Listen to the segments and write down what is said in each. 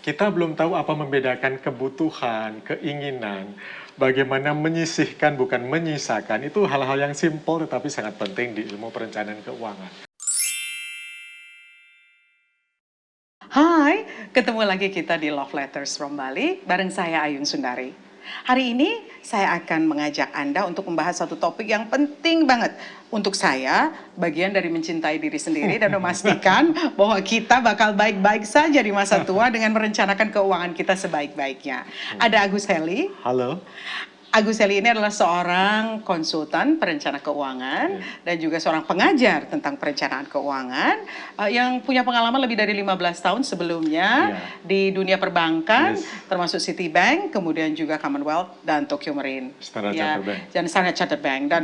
Kita belum tahu apa membedakan kebutuhan, keinginan, bagaimana menyisihkan bukan menyisakan. Itu hal-hal yang simpel tetapi sangat penting di ilmu perencanaan keuangan. Hai, ketemu lagi kita di Love Letters from Bali bareng saya Ayun Sundari. Hari ini saya akan mengajak Anda untuk membahas satu topik yang penting banget untuk saya, bagian dari mencintai diri sendiri dan memastikan bahwa kita bakal baik-baik saja di masa tua dengan merencanakan keuangan kita sebaik-baiknya. Ada Agus Heli. Halo. Agus Heli ini adalah seorang konsultan perencana keuangan dan juga seorang pengajar tentang perencanaan keuangan yang punya pengalaman lebih dari 15 tahun sebelumnya di dunia perbankan, termasuk Citibank, kemudian juga Commonwealth dan Tokyo Marine. Standard Chartered Bank. Dan Standard Chartered Bank. Dan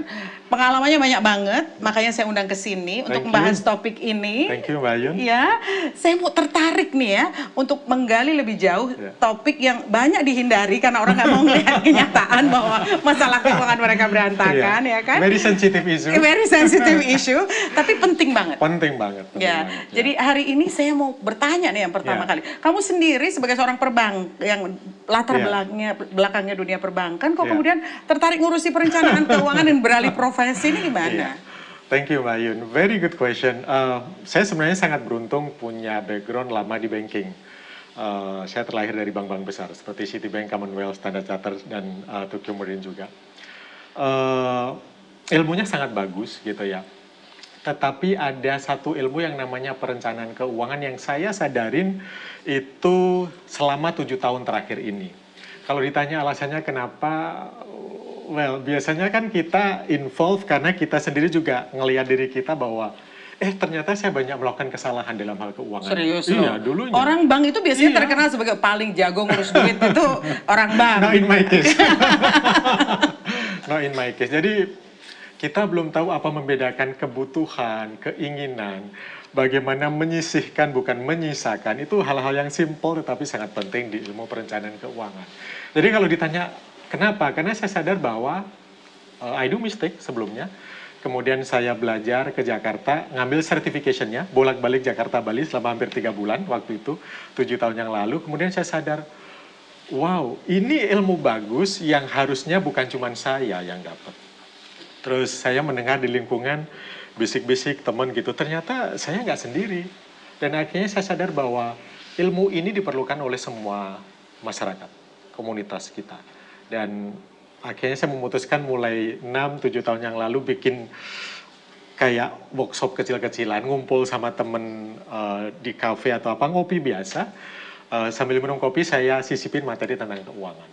pengalamannya banyak banget, makanya saya undang ke sini untuk membahas topik ini. Thank you, Mbak Ayun. Ya, saya mau tertarik nih ya untuk menggali lebih jauh topik yang banyak dihindari karena orang nggak mau melihat kenyataan bahwa masalah keuangan mereka berantakan, ya kan? Very sensitive issue. Very sensitive issue, tapi penting banget. Penting banget. Jadi hari ini saya mau bertanya nih yang pertama kali. Kamu sendiri sebagai seorang perbank yang latar belakangnya dunia perbankan, kok kemudian tertarik ngurusi perencanaan keuangan dan beralih profesi ini gimana? Thank you, Mbak Ayun. Very good question. Saya sebenarnya sangat beruntung punya background lama di banking. Saya terlahir dari bank-bank besar seperti Citibank, Commonwealth, Standard Chartered, dan Tokyo Marine juga. Ilmunya sangat bagus gitu ya. Tetapi ada satu ilmu yang namanya perencanaan keuangan yang saya sadarin itu selama 7 tahun terakhir ini. Kalau ditanya alasannya kenapa, well, biasanya kan kita involve karena kita sendiri juga ngelihat diri kita bahwa ternyata saya banyak melakukan kesalahan dalam hal keuangan. Serius? Iya, dulunya. Orang bank itu biasanya terkenal sebagai paling jago ngurus duit itu orang bank. Not in my case. Not in my case. Jadi kita belum tahu apa membedakan kebutuhan, keinginan, bagaimana menyisihkan bukan menyisakan. Itu hal-hal yang simpel tetapi sangat penting di ilmu perencanaan keuangan. Jadi kalau ditanya kenapa? Karena saya sadar bahwa I do mistake sebelumnya. Kemudian saya belajar ke Jakarta, ngambil certification-nya, bolak-balik Jakarta-Bali selama hampir 3 bulan waktu itu, 7 tahun yang lalu. Kemudian saya sadar, wow, ini ilmu bagus yang harusnya bukan cuma saya yang dapat. Terus saya mendengar di lingkungan bisik-bisik teman gitu, ternyata saya nggak sendiri. Dan akhirnya saya sadar bahwa ilmu ini diperlukan oleh semua masyarakat, komunitas kita. Dan akhirnya saya memutuskan mulai 6-7 tahun yang lalu bikin kayak workshop kecil-kecilan, ngumpul sama temen di kafe atau apa, ngopi biasa. Sambil minum kopi saya sisipin materi tentang keuangan.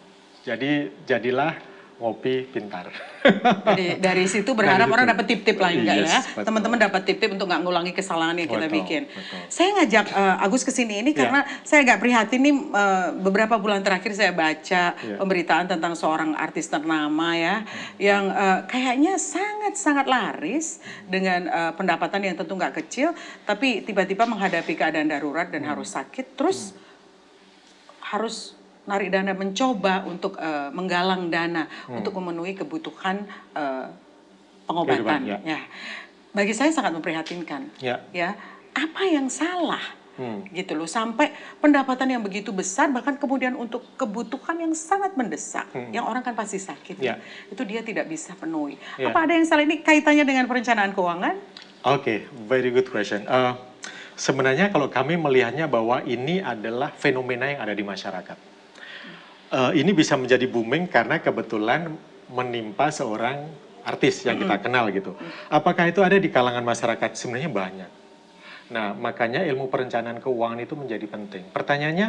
Jadi jadilah ngopi pintar. Jadi dari situ berharap orang dapat tip-tip lah enggak ya? Teman-teman dapat tip-tip untuk nggak ngulangi kesalahan yang kita bikin. Saya ngajak Agus ke sini ini karena saya agak prihatin nih, beberapa bulan terakhir saya baca pemberitaan tentang seorang artis ternama ya, yang kayaknya sangat-sangat laris dengan pendapatan yang tentu nggak kecil, tapi tiba-tiba menghadapi keadaan darurat dan harus sakit, terus harus narik dana, mencoba untuk menggalang dana untuk memenuhi kebutuhan pengobatan. Ya, bagi saya sangat memprihatinkan. Ya, apa yang salah? Gitu loh, sampai pendapatan yang begitu besar, bahkan kemudian untuk kebutuhan yang sangat mendesak, yang orang kan pasti sakit, itu dia tidak bisa penuhi. Apa ada yang salah? Ini kaitannya dengan perencanaan keuangan? Oke, very good question. Sebenarnya kalau kami melihatnya bahwa ini adalah fenomena yang ada di masyarakat. Ini bisa menjadi booming karena kebetulan menimpa seorang artis yang kita kenal gitu. Apakah itu ada di kalangan masyarakat? Sebenarnya banyak. Nah, makanya ilmu perencanaan keuangan itu menjadi penting. Pertanyaannya,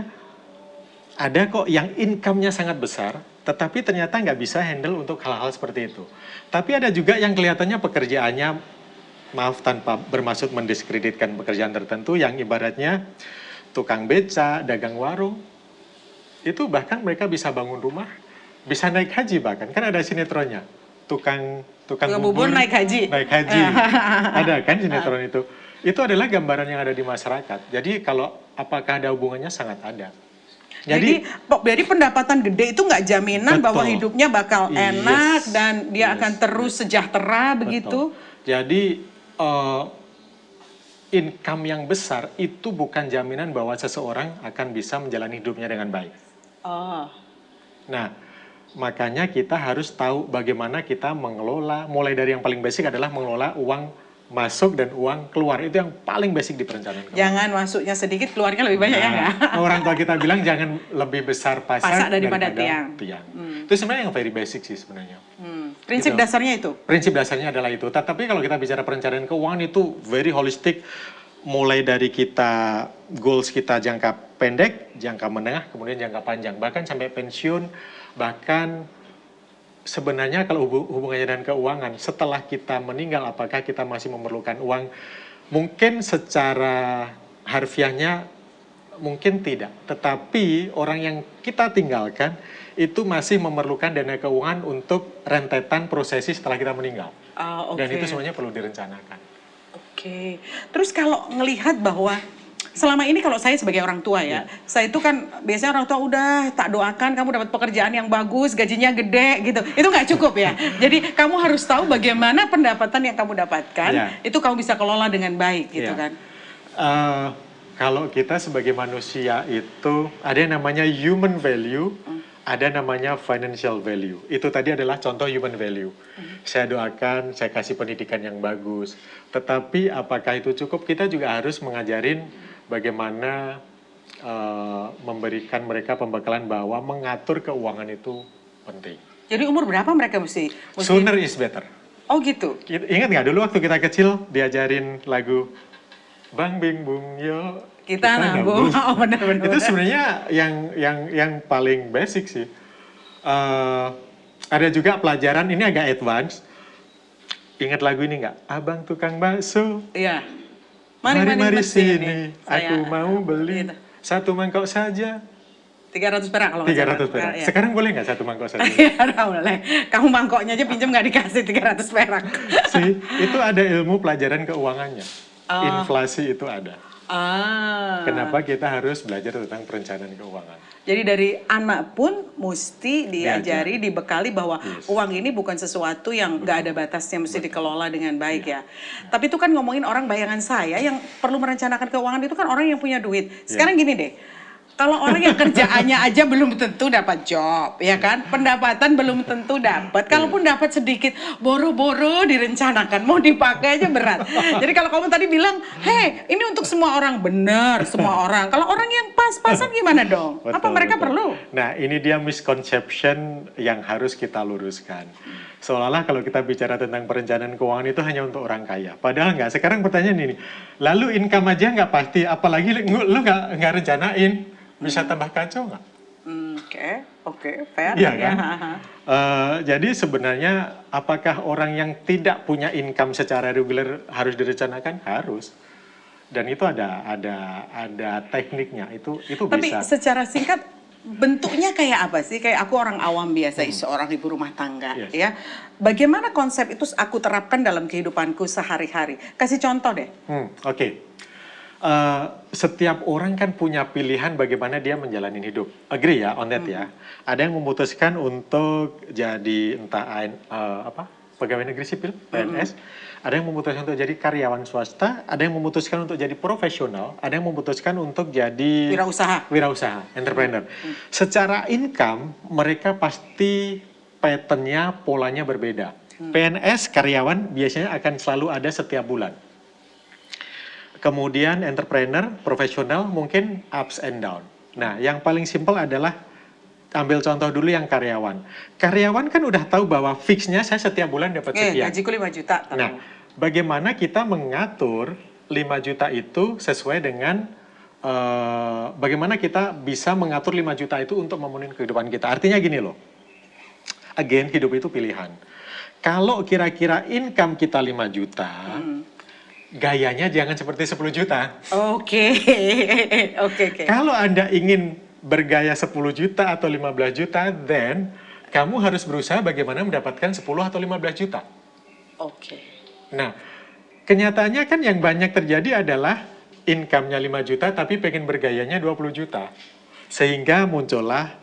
ada kok yang income-nya sangat besar, tetapi ternyata nggak bisa handle untuk hal-hal seperti itu. Tapi ada juga yang kelihatannya pekerjaannya, maaf tanpa bermaksud mendiskreditkan pekerjaan tertentu, yang ibaratnya tukang beca, dagang warung, itu bahkan mereka bisa bangun rumah, bisa naik haji bahkan. Kan ada sinetronnya, tukang bubur naik haji. Naik haji. Ada kan sinetron itu. Itu adalah gambaran yang ada di masyarakat. Jadi kalau apakah ada hubungannya, sangat ada. Jadi pendapatan gede itu nggak jaminan bahwa hidupnya bakal enak dan dia akan terus sejahtera begitu. Jadi income yang besar itu bukan jaminan bahwa seseorang akan bisa menjalani hidupnya dengan baik. Oh. Nah, makanya kita harus tahu bagaimana kita mengelola, mulai dari yang paling basic adalah mengelola uang masuk dan uang keluar. Itu yang paling basic di perencanaan keuangan. Jangan masuknya sedikit, keluarnya lebih banyak ya nggak? Orang tua kita bilang jangan lebih besar pasak daripada tiang. Itu sebenarnya yang very basic sih sebenarnya. Prinsip Gitu. dasarnya itu? Prinsip dasarnya adalah itu. Tapi kalau kita bicara perencanaan keuangan itu very holistic. Mulai dari kita, goals kita jangka pendek, jangka menengah, kemudian jangka panjang. Bahkan sampai pensiun, bahkan sebenarnya kalau hubungannya dengan keuangan, setelah kita meninggal, apakah kita masih memerlukan uang? Mungkin secara harfiahnya mungkin tidak. Tetapi orang yang kita tinggalkan itu masih memerlukan dana keuangan untuk rentetan prosesi setelah kita meninggal. Dan itu semuanya perlu direncanakan. Oke. Terus kalau ngelihat bahwa selama ini kalau saya sebagai orang tua ya, saya itu kan biasanya orang tua udah tak doakan kamu dapat pekerjaan yang bagus, gajinya gede gitu. Itu nggak cukup ya. Jadi kamu harus tahu bagaimana pendapatan yang kamu dapatkan, itu kamu bisa kelola dengan baik gitu kan. Kalau kita sebagai manusia itu ada yang namanya human value, ada namanya financial value. Itu tadi adalah contoh human value. Saya doakan, saya kasih pendidikan yang bagus. Tetapi apakah itu cukup? Kita juga harus mengajarin bagaimana memberikan mereka pembekalan bahwa mengatur keuangan itu penting. Jadi umur berapa mereka mesti? Sooner is better. Oh gitu? Ingat nggak dulu waktu kita kecil diajarin lagu Bang Bing Bung Yo kita nabung. Oh benar-benar. Itu sebenarnya yang paling basic sih. Ada juga pelajaran ini agak advance. Ingat lagu ini nggak? Abang tukang bakso. Iya. Mari sini. Aku mau beli satu mangkok saja. 300 perak kalau 300 perak. Ya. Sekarang boleh nggak satu mangkok saja? Iya, boleh. Kamu mangkoknya aja pinjam nggak dikasih 300 perak. Sih, itu ada ilmu pelajaran keuangannya. Inflasi itu ada. Kenapa kita harus belajar tentang perencanaan keuangan? Jadi dari anak pun mesti diajari, dibekali bahwa uang ini bukan sesuatu yang nggak ada batasnya, mesti dikelola dengan baik ya. Tapi itu kan ngomongin orang bayangan saya yang perlu merencanakan keuangan itu kan orang yang punya duit. Sekarang gini deh. Kalau orang yang kerjaannya aja belum tentu dapat job, ya kan? Pendapatan belum tentu dapat. Kalaupun dapat sedikit, boro-boro direncanakan, mau dipakai aja berat. Jadi kalau kamu tadi bilang, hey, ini untuk semua orang, benar semua orang. Kalau orang yang pas-pasan gimana dong? Apa mereka perlu? Nah, ini dia misconception yang harus kita luruskan. Seolah-olah kalau kita bicara tentang perencanaan keuangan itu hanya untuk orang kaya. Padahal nggak. Sekarang pertanyaan ini, lalu income aja nggak pasti, apalagi lu nggak rencanain. Bisa tambah kacau nggak? Oke, fair. Iya kan? Jadi sebenarnya apakah orang yang tidak punya income secara reguler harus direncanakan? Harus. Dan itu ada tekniknya. Itu Tapi bisa. Tapi secara singkat bentuknya kayak apa sih? Kayak aku orang awam biasa, seorang ibu rumah tangga, ya. Bagaimana konsep itu aku terapkan dalam kehidupanku sehari-hari? Kasih contoh deh. Oke. Setiap orang kan punya pilihan bagaimana dia menjalani hidup. Agree ya, on that ya. Ada yang memutuskan untuk jadi pegawai negeri sipil, PNS. Ada yang memutuskan untuk jadi karyawan swasta. Ada yang memutuskan untuk jadi profesional. Ada yang memutuskan untuk jadi wirausaha, entrepreneur. Secara income, mereka pasti pattern-nya, polanya berbeda. PNS, karyawan, biasanya akan selalu ada setiap bulan. Kemudian entrepreneur, profesional mungkin ups and down. Nah, yang paling simpel adalah ambil contoh dulu yang karyawan. Karyawan kan udah tahu bahwa fixnya saya setiap bulan dapat sekian. Gajiku 5 juta. Nah, bagaimana kita mengatur 5 juta itu sesuai dengan bagaimana kita bisa mengatur 5 juta itu untuk memenuhi kehidupan kita. Artinya gini loh, again, hidup itu pilihan. Kalau kira-kira income kita 5 juta, gayanya jangan seperti 10 juta. Oke. Kalau Anda ingin bergaya 10 juta atau 15 juta, then kamu harus berusaha bagaimana mendapatkan 10 atau 15 juta. Nah, kenyataannya kan yang banyak terjadi adalah income-nya 5 juta tapi pengen bergayanya 20 juta. Sehingga muncullah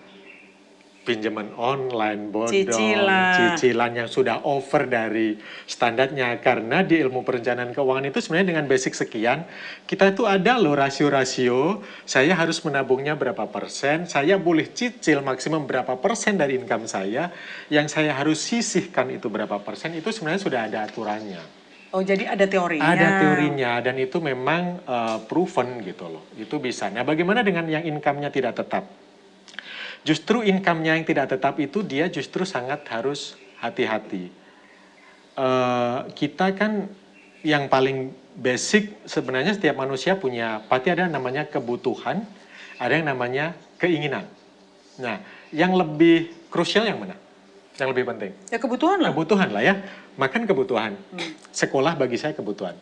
pinjaman online bodong, Cicilan yang sudah over dari standarnya. Karena di ilmu perencanaan keuangan itu sebenarnya dengan basic sekian, kita itu ada loh rasio-rasio, saya harus menabungnya berapa persen, saya boleh cicil maksimum berapa persen dari income saya, yang saya harus sisihkan itu berapa persen, itu sebenarnya sudah ada aturannya. Oh, jadi ada teorinya. Ada teorinya, dan itu memang proven gitu loh, itu bisa. Nah, bagaimana dengan yang income-nya tidak tetap? Justru income-nya yang tidak tetap itu dia justru sangat harus hati-hati. Kita kan yang paling basic sebenarnya setiap manusia punya, pasti ada namanya kebutuhan, ada yang namanya keinginan. Nah, yang lebih krusial yang mana? Yang lebih penting? Ya kebutuhan lah. Kebutuhan lah ya, makan kebutuhan, sekolah bagi saya kebutuhan.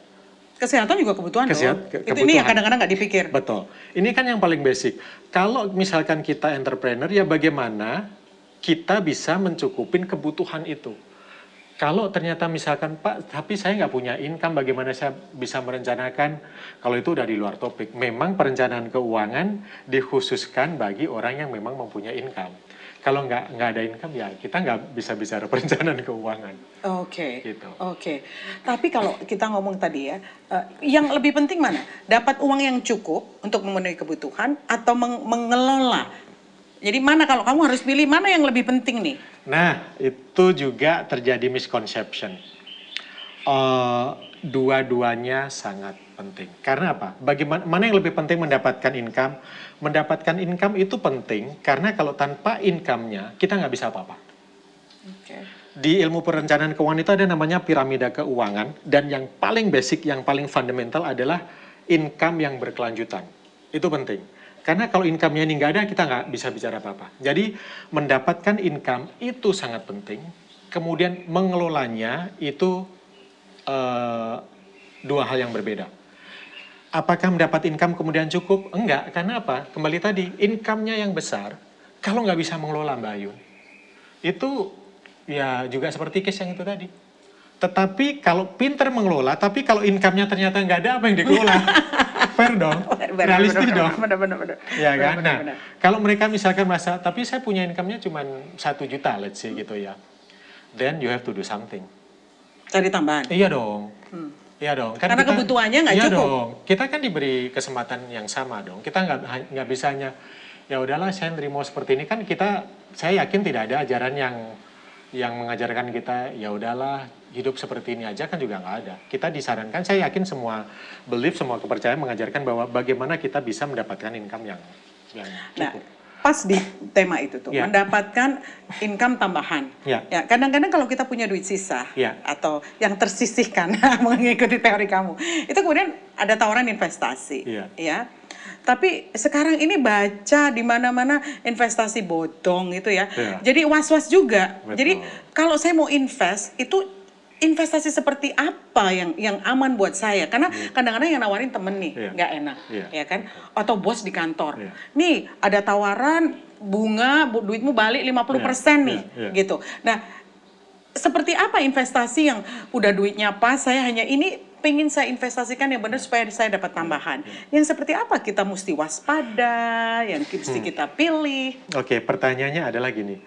Kesehatan juga kebutuhan dong. Itu Kebutuhan. ini yang kadang-kadang nggak dipikir. Betul. Ini kan yang paling basic. Kalau misalkan kita entrepreneur, ya bagaimana kita bisa mencukupin kebutuhan itu. Kalau ternyata misalkan, Pak, tapi saya nggak punya income, bagaimana saya bisa merencanakan? Kalau itu udah di luar topik. Memang perencanaan keuangan dikhususkan bagi orang yang memang mempunyai income. Kalau nggak ada income, ya kita nggak bisa bicara perencanaan keuangan. Oke. Gitu. Oke. Tapi kalau kita ngomong tadi ya, yang lebih penting mana? Dapat uang yang cukup untuk memenuhi kebutuhan atau mengelola? Jadi mana, kalau kamu harus pilih mana yang lebih penting nih? Nah, itu juga terjadi misconception. Dua-duanya sangat penting. Karena apa? Bagaimana, mana yang lebih penting mendapatkan income? Mendapatkan income itu penting karena kalau tanpa income-nya kita nggak bisa apa-apa. Okay. Di ilmu perencanaan keuangan itu ada namanya piramida keuangan, dan yang paling basic, yang paling fundamental adalah income yang berkelanjutan. Itu penting. Karena kalau income-nya ini nggak ada, kita nggak bisa bicara apa-apa. Jadi mendapatkan income itu sangat penting. Kemudian mengelolanya itu dua hal yang berbeda. Apakah mendapat income kemudian cukup? Enggak, karena apa? Kembali tadi, income-nya yang besar, kalau nggak bisa mengelola Mbak Ayun, itu ya juga seperti case yang itu tadi. Tetapi kalau pinter mengelola, tapi kalau income-nya ternyata nggak ada, apa yang dikelola? Fair dong, realistis dong. Benar. Ya kan? Nah, kalau mereka misalkan merasa, tapi saya punya income-nya cuma 1 juta, let's say gitu ya. Then you have to do something. Cari tambahan? Iya dong. Iya dong. Karena kita, kebutuhannya nggak cukup. Dong. Kita kan diberi kesempatan yang sama dong. Kita nggak bisa hanya, ya udahlah saya nerima seperti ini. Kan saya yakin tidak ada ajaran yang mengajarkan kita, ya udahlah hidup seperti ini aja, kan juga nggak ada. Kita disarankan, saya yakin semua belief, semua kepercayaan mengajarkan bahwa bagaimana kita bisa mendapatkan income yang cukup. Nah, pas di tema itu tuh, mendapatkan income tambahan. Ya, kadang-kadang kalau kita punya duit sisa atau yang tersisihkan mengikuti teori kamu, itu kemudian ada tawaran investasi, ya. Tapi sekarang ini baca di mana-mana investasi bodong itu ya. Jadi was-was juga. Betul. Jadi kalau saya mau invest, itu investasi seperti apa yang aman buat saya? Karena kadang-kadang yang nawarin temen nih, nggak enak, ya kan? Atau bos di kantor. Nih, ada tawaran bunga, duitmu balik 50% nih, gitu. Nah, seperti apa investasi yang udah duitnya pas, saya hanya ini pengen saya investasikan yang benar supaya saya dapat tambahan. Yang seperti apa kita mesti waspada, yang mesti kita pilih? Oke, pertanyaannya adalah gini.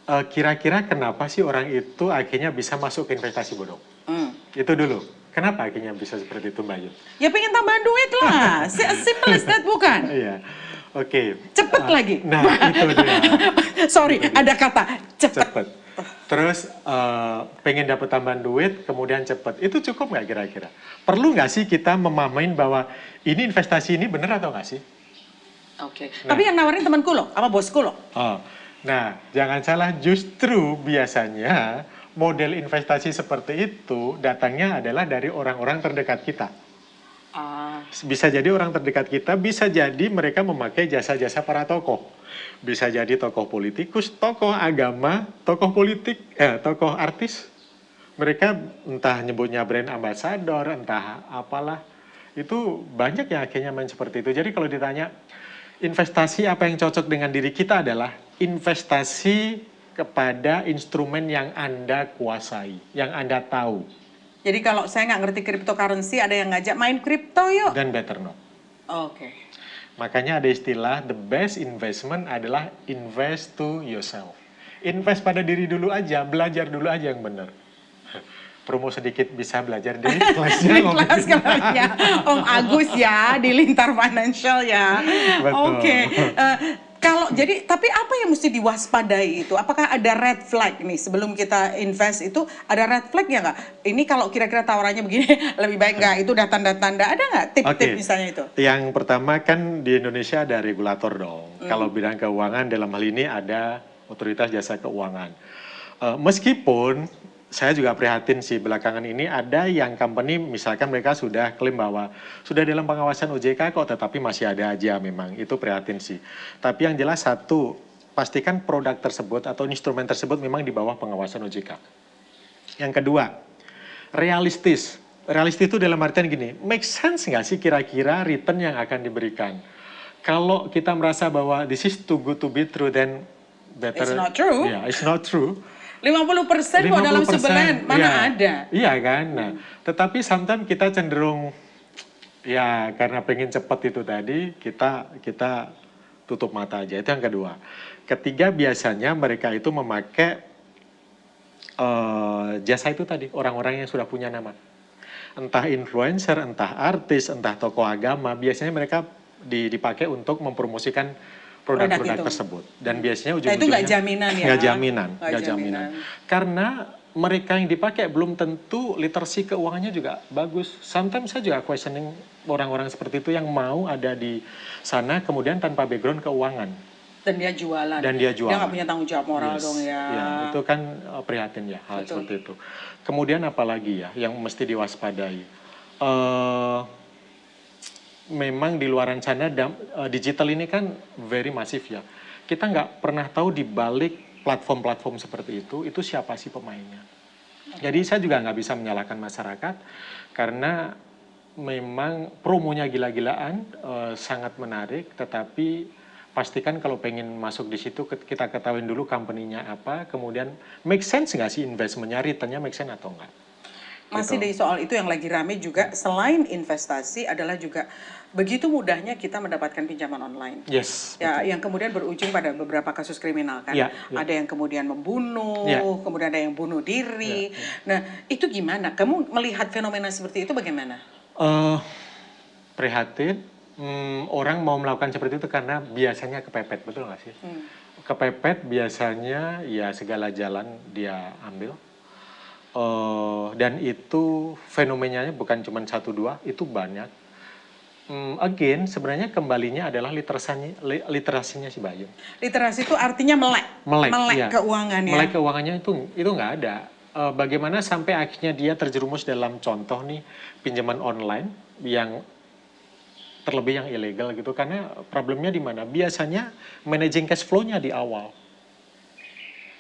Kira-kira kenapa sih orang itu akhirnya bisa masuk ke investasi bodong? Itu dulu. Kenapa akhirnya bisa seperti itu, Mbak Yun? Ya pengen tambahan duit lah. Simple as that, bukan? Iya. Oke. Cepet lagi. Nah, itu dia. Sorry, ada kata cepet. Terus pengen dapat tambahan duit, kemudian cepet. Itu cukup nggak kira-kira? Perlu nggak sih kita memahamiin bahwa ini investasi ini bener atau nggak sih? Oke. Nah, tapi yang nawarin temanku loh, sama bosku loh. Nah, jangan salah, justru biasanya model investasi seperti itu datangnya adalah dari orang-orang terdekat kita. Bisa jadi orang terdekat kita, bisa jadi mereka memakai jasa-jasa para tokoh. Bisa jadi tokoh politikus, tokoh agama, tokoh politik, tokoh artis. Mereka entah nyebutnya brand ambassador, entah apalah. Itu banyak yang akhirnya main seperti itu. Jadi kalau ditanya, investasi apa yang cocok dengan diri kita adalah investasi kepada instrumen yang Anda kuasai, yang Anda tahu. Jadi kalau saya nggak ngerti cryptocurrency, ada yang ngajak main kripto yuk. Then better not. Oke. Makanya ada istilah, the best investment adalah invest to yourself. invest pada diri dulu aja, belajar dulu aja yang benar. Promo sedikit bisa belajar di kelasnya. Di kelas kelasnya Om Agus ya, di Lintar Financial ya. Betul. Oke. Kalau jadi, tapi apa yang mesti diwaspadai itu? Apakah ada red flag nih sebelum kita invest itu? Ada red flag ya nggak? Ini kalau kira-kira tawarannya begini lebih baik nggak? Itu udah tanda-tanda. Ada nggak tip-tip misalnya itu? Yang pertama kan di Indonesia ada regulator dong. Kalau bidang keuangan dalam hal ini ada Otoritas Jasa Keuangan. Meskipun saya juga prihatin sih belakangan ini ada yang company misalkan mereka sudah klaim bahwa sudah dalam pengawasan OJK kok, tetapi masih ada aja, memang itu prihatin sih. Tapi yang jelas satu, pastikan produk tersebut atau instrumen tersebut memang di bawah pengawasan OJK. Yang kedua, realistis. Realistis itu dalam artian gini, make sense nggak sih kira-kira return yang akan diberikan? Kalau kita merasa bahwa this is too good to be true, then better. It's not true. Yeah, it's not true. 50% kok dalam sebulan, mana ada? Iya kan, nah, tetapi sometimes kita cenderung, ya karena pengen cepat itu tadi, kita tutup mata aja, itu yang kedua. Ketiga, biasanya mereka itu memakai jasa itu tadi, orang-orang yang sudah punya nama. Entah influencer, entah artis, entah tokoh agama, biasanya mereka dipakai untuk mempromosikan produk-produk tersebut. Dan biasanya ujung-ujungnya itu nggak jaminan ya? Nggak jaminan. Karena mereka yang dipakai belum tentu literasi keuangannya juga bagus. Sometimes saya juga questioning orang-orang seperti itu yang mau ada di sana kemudian tanpa background keuangan. Dan dia jualan. Dia nggak punya tanggung jawab moral dong ya. Ya, itu kan prihatin ya hal seperti itu. Kemudian apalagi ya yang mesti diwaspadai? Memang di luaran sana digital ini kan very masif ya. Kita nggak pernah tahu di balik platform-platform seperti itu siapa sih pemainnya. Jadi saya juga nggak bisa menyalahkan masyarakat karena memang promonya gila-gilaan, sangat menarik, tetapi pastikan kalau pengen masuk di situ kita ketahuin dulu company-nya apa, kemudian make sense nggak sih investment-nya, return-nya make sense atau enggak. Masih dari soal itu yang lagi rame juga, selain investasi adalah juga begitu mudahnya kita mendapatkan pinjaman online. Yes. Ya, yang kemudian berujung pada beberapa kasus kriminal kan. Ada yang kemudian membunuh, kemudian ada yang bunuh diri. Nah, itu gimana? Kamu melihat fenomena seperti itu bagaimana? Prihatin. Orang mau melakukan seperti itu karena biasanya kepepet, betul nggak sih? Kepepet biasanya ya segala jalan dia ambil. Dan itu fenomenanya bukan cuma 1-2, itu banyak. Again, sebenarnya kembalinya adalah literasinya si Bayu. Literasi itu artinya melek keuangannya. Melek keuangannya itu nggak ada. Bagaimana sampai akhirnya dia terjerumus dalam contoh nih pinjaman online yang terlebih yang ilegal gitu, karena problemnya di mana? Biasanya managing cash flow-nya di awal.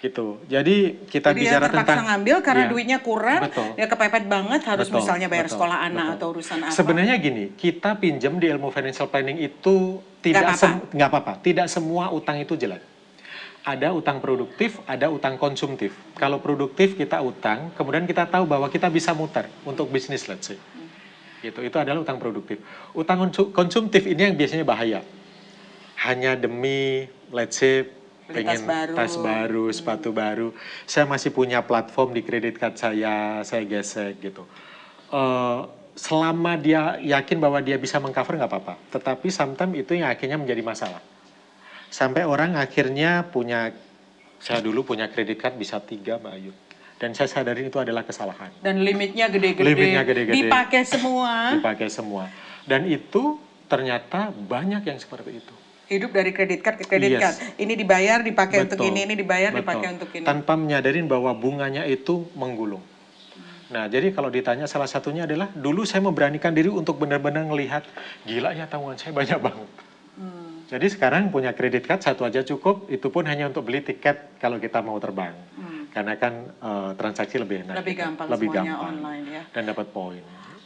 Gitu. Jadi kita bicara tentang terpaksa ngambil karena duitnya kurang, ya kepepet banget harus misalnya bayar sekolah anak atau urusan apa. Sebenarnya gini, kita pinjam di ilmu financial planning itu nggak apa-apa. Tidak semua utang itu jelek. Ada utang produktif, ada utang konsumtif. Kalau produktif kita utang, kemudian kita tahu bahwa kita bisa muter untuk bisnis, let's say. Gitu. Itu adalah utang produktif. Utang konsumtif ini yang biasanya bahaya. Hanya demi, let's say, pengen tas baru, sepatu baru. Saya masih punya platform di kredit card saya gesek gitu. Selama dia yakin bahwa dia bisa mengcover nggak apa-apa. Tetapi sometimes itu yang akhirnya menjadi masalah. Sampai orang akhirnya saya dulu punya kredit card bisa 3, Mbak Ayu. Dan saya sadari itu adalah kesalahan. Dan limitnya gede-gede. Dipakai semua. Dan itu ternyata banyak yang seperti itu. Hidup dari kredit card ke kredit card. Ini dibayar, dipakai untuk ini dibayar, dipakai untuk ini. Tanpa menyadarin bahwa bunganya itu menggulung. Nah, jadi kalau ditanya salah satunya adalah, dulu saya memberanikan diri untuk benar-benar ngelihat, gila ya tanggungan saya banyak banget. Jadi sekarang punya kredit card satu aja cukup, itu pun hanya untuk beli tiket kalau kita mau terbang. Karena kan transaksi lebih enak. Lebih gampang online ya. Dan dapat poin.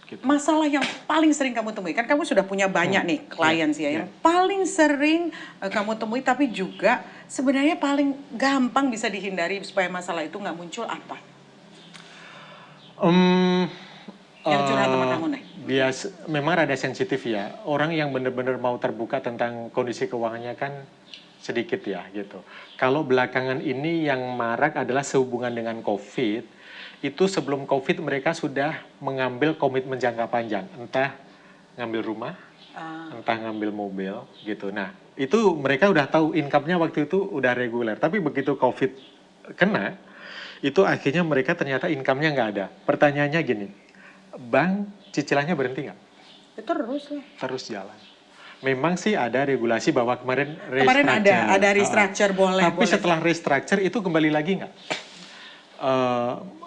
Gitu. Masalah yang paling sering kamu temui, kan kamu sudah punya banyak nih klien sih ya, yang paling sering kamu temui tapi juga sebenarnya paling gampang bisa dihindari supaya masalah itu nggak muncul apa? Yang curhat sama kamu nih? Memang rada sensitif ya, orang yang benar-benar mau terbuka tentang kondisi keuangannya kan sedikit ya gitu. Kalau belakangan ini yang marak adalah sehubungan dengan COVID, itu sebelum COVID mereka sudah mengambil komitmen jangka panjang, entah ngambil rumah, entah ngambil mobil gitu. Nah, itu mereka udah tahu income-nya waktu itu udah reguler. Tapi begitu COVID kena, itu akhirnya mereka ternyata income-nya nggak ada. Pertanyaannya gini, bank cicilannya berhenti nggak? Terus lah. Terus jalan. Memang sih ada regulasi bahwa kemarin ada restructure boleh. Tapi setelah restructure itu kembali lagi nggak?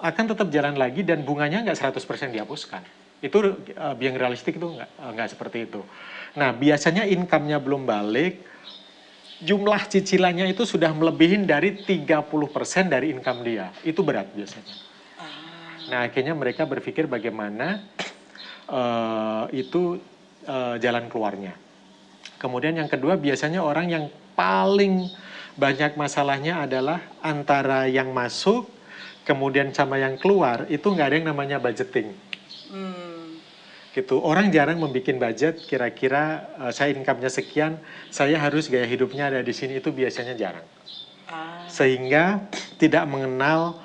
Akan tetap jalan lagi dan bunganya nggak 100% dihapuskan. Itu yang realistik itu nggak seperti itu. Nah, biasanya income-nya belum balik, jumlah cicilannya itu sudah melebihin dari 30% dari income dia. Itu berat biasanya. Nah, akhirnya mereka berpikir bagaimana itu jalan keluarnya. Kemudian yang kedua biasanya orang yang paling banyak masalahnya adalah antara yang masuk, kemudian sama yang keluar, itu nggak ada yang namanya budgeting. Gitu. Orang jarang membuat budget, kira-kira saya income-nya sekian, saya harus gaya hidupnya ada di sini, itu biasanya jarang. Sehingga tidak mengenal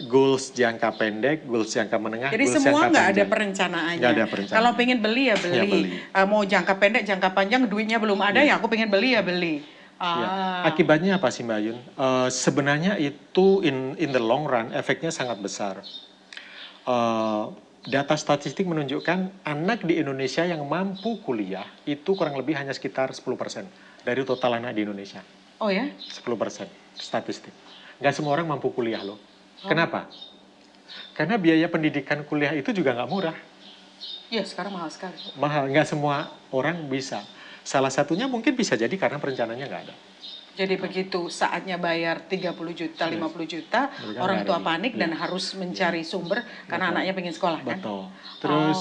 goals jangka pendek, goals jangka menengah, jadi goals semua jangka nggak ada panjang. perencanaannya. Nggak ada perencanaan. Kalau pengen beli ya beli. Ya, beli. Mau jangka pendek, jangka panjang, duitnya belum ada ya aku pengen beli ya beli. Ya. Akibatnya apa sih Mbak Yun? Sebenarnya itu in the long run efeknya sangat besar. Data statistik menunjukkan anak di Indonesia yang mampu kuliah itu kurang lebih hanya sekitar 10% dari total anak di Indonesia. Oh ya? 10% statistik. Nggak semua orang mampu kuliah loh. Kenapa? Karena biaya pendidikan kuliah itu juga nggak murah. Iya, sekarang mahal sekali. Mahal, nggak semua orang bisa. Salah satunya mungkin bisa jadi karena perencanaannya nggak ada. Jadi begitu saatnya bayar 30 juta, 50 juta, orang tua panik dan harus mencari sumber karena anaknya pengen sekolah kan? Betul. Terus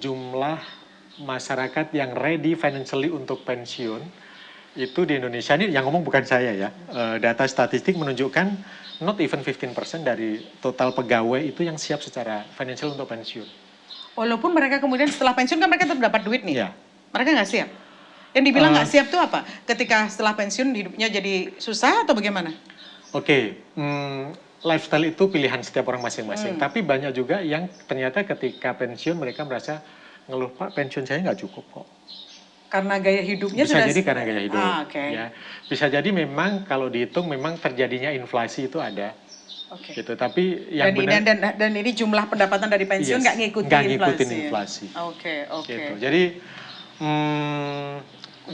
jumlah masyarakat yang ready financially untuk pensiun, itu di Indonesia ini yang ngomong bukan saya ya. Data statistik menunjukkan not even 15% dari total pegawai itu yang siap secara financial untuk pensiun. Walaupun mereka kemudian setelah pensiun kan mereka tetap dapat duit nih. Ya. Mereka nggak siap. Yang dibilang nggak siap tuh apa? Ketika setelah pensiun hidupnya jadi susah atau bagaimana? Lifestyle itu pilihan setiap orang masing-masing. Tapi banyak juga yang ternyata ketika pensiun mereka merasa ngeluh, Pak, pensiun saya nggak cukup kok. Karena gaya hidupnya bisa sudah... jadi karena gaya hidup. Ya. Bisa jadi memang kalau dihitung memang terjadinya inflasi itu ada. Gitu. Tapi yang dan ini jumlah pendapatan dari pensiun nggak ngikutin inflasi. Gitu. Jadi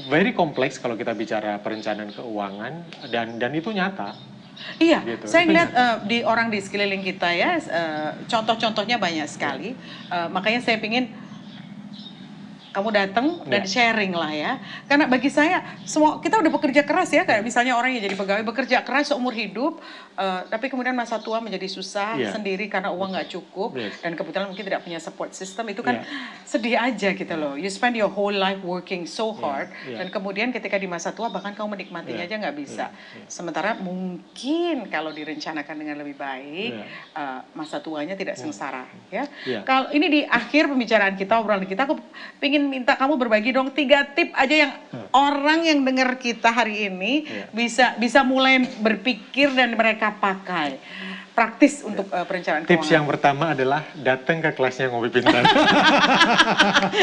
very kompleks kalau kita bicara perencanaan keuangan dan itu nyata. Iya, gitu. Saya ngeliat di orang di sekeliling kita ya, contoh-contohnya banyak sekali. Makanya saya pingin kamu datang dan sharing lah ya. Karena bagi saya semua kita udah bekerja keras ya, kayak misalnya orang yang jadi pegawai bekerja keras seumur hidup, tapi kemudian masa tua menjadi susah sendiri karena uang nggak cukup dan kebetulan mungkin tidak punya support system, itu kan sedih aja gitu loh. You spend your whole life working so hard dan kemudian ketika di masa tua bahkan kamu menikmatinya aja nggak bisa. Sementara mungkin kalau direncanakan dengan lebih baik, masa tuanya tidak sengsara ya. Kalau ini di akhir pembicaraan kita, obrolan kita, aku pingin minta kamu berbagi dong 3 tip aja yang orang yang dengar kita hari ini bisa mulai berpikir dan mereka pakai praktis untuk perencanaan Tips keuangan. yang pertama adalah datang ke kelasnya Ngopi Pintar.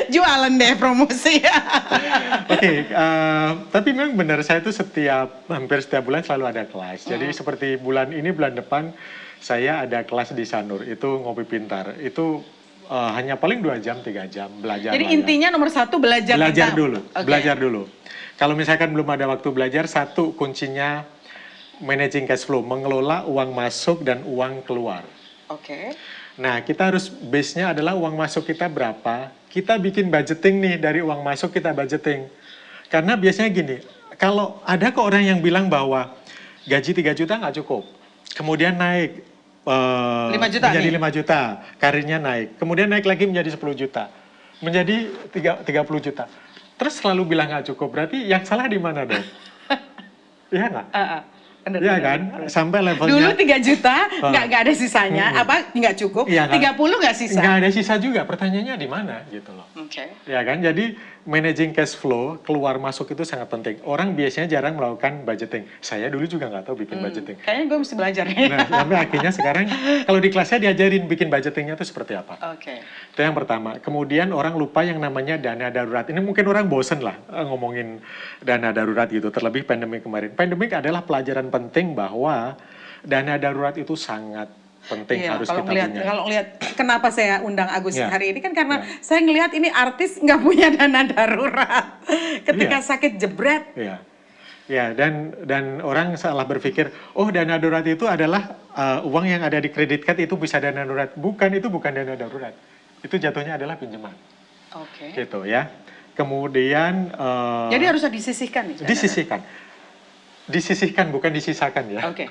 Jualan deh, promosi. Tapi memang benar, saya itu hampir setiap bulan selalu ada kelas. Jadi seperti bulan depan saya ada kelas di Sanur, itu Ngopi Pintar. Itu hanya paling 2 jam, 3 jam belajar. Jadi intinya nomor 1 belajar dulu. Belajar dulu. Kalau misalkan belum ada waktu belajar, 1 kuncinya managing cash flow, mengelola uang masuk dan uang keluar. Nah, kita harus base-nya adalah uang masuk kita berapa, kita bikin budgeting nih dari uang masuk kita budgeting. Karena biasanya gini, kalau ada kok orang yang bilang bahwa gaji 3 juta nggak cukup, kemudian naik 5 juta menjadi 5 juta, karirnya naik. Kemudian naik lagi menjadi 10 juta. Menjadi 30 juta. Terus selalu bilang nggak cukup, berarti yang salah di mana dong? Iya nggak? Iya kan? Sampai levelnya... Dulu 3 juta, nggak ada sisanya, nggak cukup, 30 nggak sisa? Nggak ada sisa juga, pertanyaannya di mana gitu loh. Ya kan? Jadi managing cash flow, keluar masuk itu sangat penting. Orang biasanya jarang melakukan budgeting. Saya dulu juga nggak tahu bikin budgeting. Kayaknya gue mesti belajar nih. Nah, sampai akhirnya sekarang kalau di kelasnya diajarin bikin budgetingnya itu seperti apa. Oke. Itu yang pertama. Kemudian orang lupa yang namanya dana darurat. Ini mungkin orang bosen lah ngomongin dana darurat gitu, terlebih pandemi kemarin. Pandemik adalah pelajaran penting bahwa dana darurat itu sangat penting, harus kita punya. Kalau ngelihat kenapa saya undang Agus hari ini kan karena saya ngelihat ini artis nggak punya dana darurat. Ketika sakit jebret. Ya, dan orang salah berpikir, oh dana darurat itu adalah uang yang ada di kredit card itu bisa dana darurat. Bukan, itu bukan dana darurat. Itu jatuhnya adalah pinjaman. Oke. Gitu ya. Kemudian jadi harus disisihkan nih. Disisihkan bukan disisakan ya. Oke.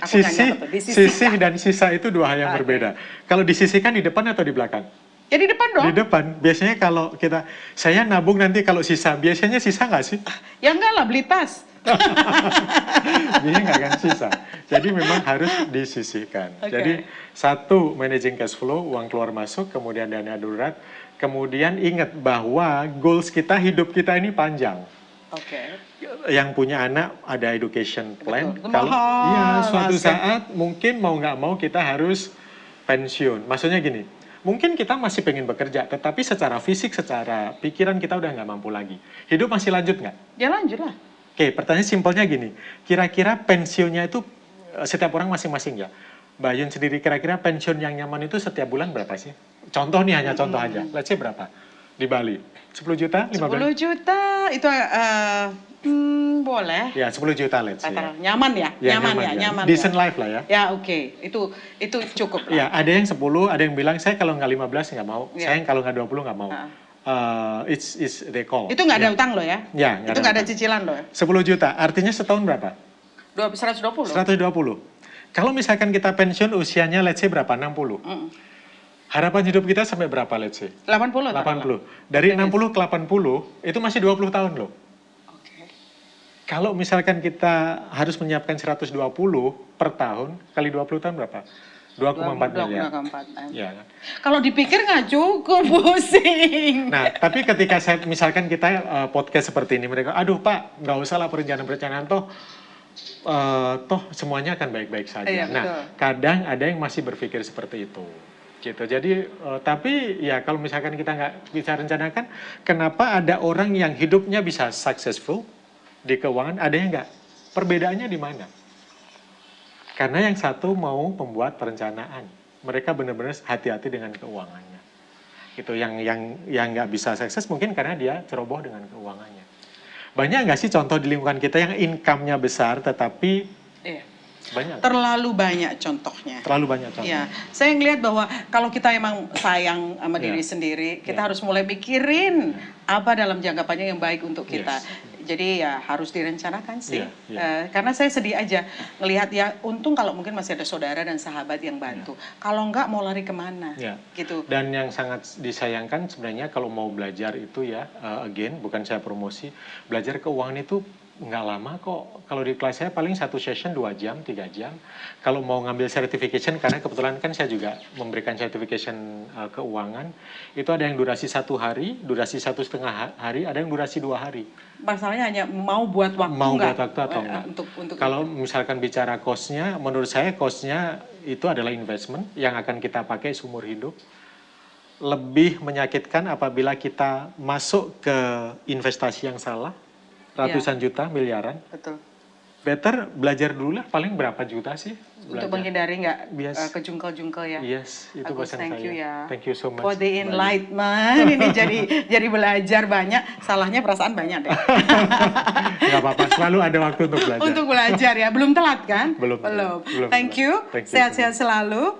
Sisih dan sisa itu dua hal yang berbeda. Kalau disisihkan di depan atau di belakang? Ya di depan dong. Di depan. Biasanya kalau saya nabung nanti kalau sisa, biasanya sisa nggak sih? Ya enggak lah, beli tas. Biasanya nggak akan sisa. Jadi memang harus disisihkan. Jadi satu, managing cash flow, uang keluar masuk, kemudian dana darurat. Kemudian ingat bahwa goals kita, hidup kita ini panjang. Yang punya anak ada education plan. Kalau suatu saat mungkin mau nggak mau kita harus pensiun. Maksudnya gini, mungkin kita masih pengen bekerja, tetapi secara fisik, secara pikiran kita udah nggak mampu lagi. Hidup masih lanjut nggak? Ya lanjut lah. Oke, pertanyaan simpelnya gini, kira-kira pensiunnya itu setiap orang masing-masing ya. Mbak Yun sendiri, kira-kira pensiun yang nyaman itu setiap bulan berapa sih? Contoh nih, hanya contoh aja. Let's say berapa? Di Bali? 10 juta? 15? 10 juta itu boleh. Ya, 10 juta let's say. Nyaman ya? Nyaman. Decent life lah ya. Ya oke, itu cukup lah. Ya, ada yang 10, ada yang bilang saya kalau nggak 15 nggak mau. Saya kalau nggak 20 nggak mau. It's they call. Itu nggak ada utang loh ya? Ya, itu nggak ada cicilan loh ya? 10 juta, artinya setahun berapa? 120. 120. Kalau misalkan kita pensiun usianya let's say berapa? 60. Harapan hidup kita sampai berapa let's say? 80. Dari 60 ke 80 itu masih 20 tahun loh. Kalau misalkan kita harus menyiapkan 120 per tahun, kali 20 tahun berapa? 2,4 miliar. 2,4. Ya. Kalau dipikir nggak cukup, pusing. Nah, tapi ketika misalkan kita podcast seperti ini, mereka, aduh Pak, nggak usah lah perencanaan-perencanaan, toh semuanya akan baik-baik saja. Iya, nah, betul. Kadang ada yang masih berpikir seperti itu. Gitu. Jadi, tapi ya kalau misalkan kita nggak bisa rencanakan, kenapa ada orang yang hidupnya bisa successful di keuangan, ada yang nggak? Perbedaannya di mana? Karena yang satu mau membuat perencanaan, mereka benar-benar hati-hati dengan keuangannya. Gitu. Yang nggak bisa sukses mungkin karena dia ceroboh dengan keuangannya. Banyak nggak sih contoh di lingkungan kita yang income-nya besar, tetapi banyak. Terlalu banyak contohnya. Terlalu banyak contoh. Ya, saya ngelihat bahwa kalau kita emang sayang sama diri sendiri, kita harus mulai mikirin apa dalam jangka panjang yang baik untuk kita. Jadi ya harus direncanakan sih. Karena saya sedih aja ngelihat ya, untung kalau mungkin masih ada saudara dan sahabat yang bantu. Kalau enggak mau lari kemana? Gitu. Dan yang sangat disayangkan sebenarnya kalau mau belajar itu ya, again bukan saya promosi, belajar keuangan itu nggak lama kok. Kalau di kelas saya paling satu session 2 jam, 3 jam. Kalau mau ngambil certification, karena kebetulan kan saya juga memberikan certification keuangan, itu ada yang durasi 1 hari, durasi 1,5 hari, ada yang durasi 2 hari. Masalahnya hanya mau buat waktu mau buat waktu atau enggak. Untuk kalau misalkan bicara cost-nya, menurut saya cost-nya itu adalah investment yang akan kita pakai seumur hidup. Lebih menyakitkan apabila kita masuk ke investasi yang salah, ratusan juta, miliaran. Betul. Better belajar dulu lah, paling berapa juta sih? Untuk menghindari nggak kejungkel-jungkel ya. Yes, itu Agus, pesan thank saya. you ya. Thank you so much. For the enlightenment, ini jadi belajar banyak, salahnya perasaan banyak deh. Nggak apa-apa, selalu ada waktu untuk belajar. Untuk belajar ya, belum telat kan? Belum. Thank you, sehat-sehat selalu.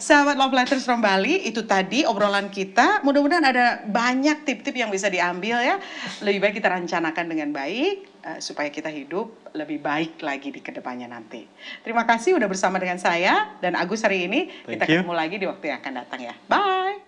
Sahabat Love Letters from Bali, itu tadi obrolan kita. Mudah-mudahan ada banyak tip-tip yang bisa diambil ya. Lebih baik kita rencanakan dengan baik, supaya kita hidup lebih baik lagi di kedepannya nanti. Terima kasih udah bersama dengan saya dan Agus hari ini. Kita ketemu lagi di waktu yang akan datang ya. Bye!